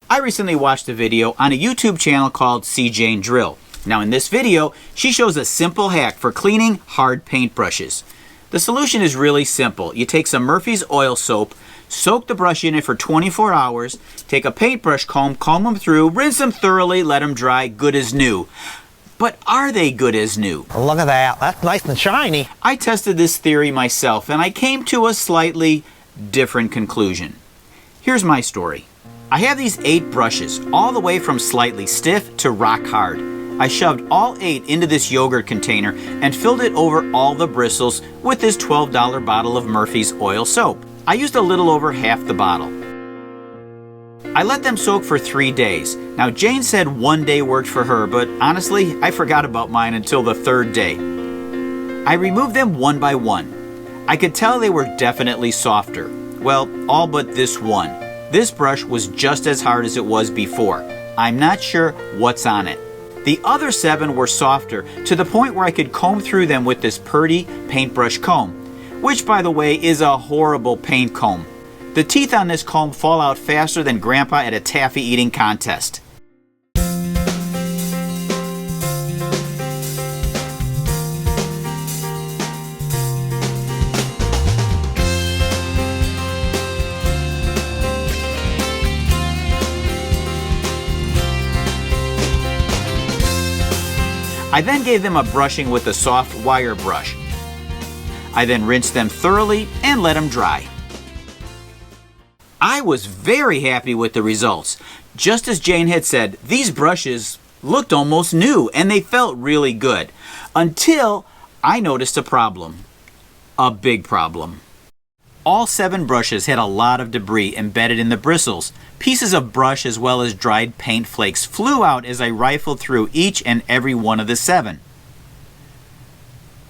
I recently watched a video on a YouTube channel called CJane Drill. Now in this video, she shows a simple hack for cleaning hard paintbrushes. The solution is really simple. You take some Murphy's Oil Soap, soak the brush in it for 24 hours, take a paintbrush comb, comb them through, rinse them thoroughly, let them dry, good as new. But are they good as new? Look at that, that's nice and shiny. I tested this theory myself and I came to a slightly different conclusion. Here's my story. I have these 8 brushes, all the way from slightly stiff to rock hard. I shoved all 8 into this yogurt container and filled it over all the bristles with this $12 bottle of Murphy's Oil Soap. I used a little over half the bottle. I let them soak for 3 days. Now Jane said 1 day worked for her, but honestly, I forgot about mine until the 3rd day. I removed them one by one. I could tell they were definitely softer. Well, all but this one. This brush was just as hard as it was before. I'm not sure what's on it. The other 7 were softer to the point where I could comb through them with this Purdy paintbrush comb, which by the way is a horrible paint comb. The teeth on this comb fall out faster than Grandpa at a taffy eating contest. I then gave them a brushing with a soft wire brush. I then rinsed them thoroughly and let them dry. I was very happy with the results. Just as Jane had said, these brushes looked almost new and they felt really good. Until I noticed a problem. A big problem. All 7 brushes had a lot of debris embedded in the bristles. Pieces of brush as well as dried paint flakes flew out as I rifled through each and every one of the 7.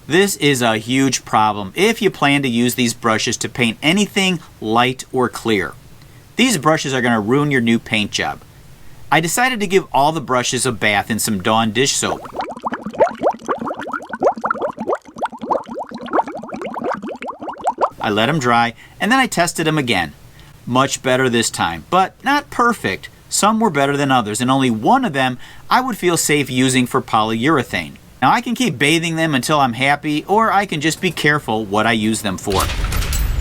This is a huge problem if you plan to use these brushes to paint anything light or clear. These brushes are going to ruin your new paint job. I decided to give all the brushes a bath in some Dawn dish soap. I let them dry and then I tested them again. Much better this time, but not perfect. Some were better than others and only one of them I would feel safe using for polyurethane. Now I can keep bathing them until I'm happy, or I can just be careful what I use them for.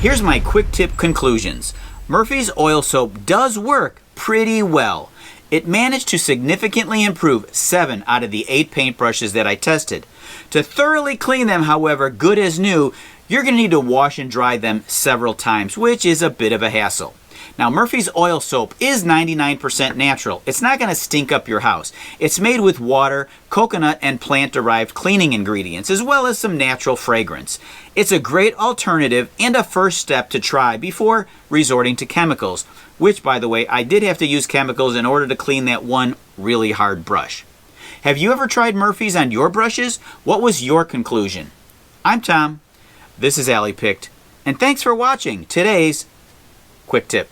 Here's my quick tip conclusions. Murphy's Oil Soap does work pretty well. It managed to significantly improve 7 out of the 8 paintbrushes that I tested. To thoroughly clean them, however, good as new, you're going to need to wash and dry them several times, which is a bit of a hassle. Now, Murphy's Oil Soap is 99% natural. It's not going to stink up your house. It's made with water, coconut, and plant-derived cleaning ingredients, as well as some natural fragrance. It's a great alternative and a first step to try before resorting to chemicals, which, by the way, I did have to use chemicals in order to clean that one really hard brush. Have you ever tried Murphy's on your brushes? What was your conclusion? I'm Tom. This is Allie Picked, and thanks for watching today's Quick Tip.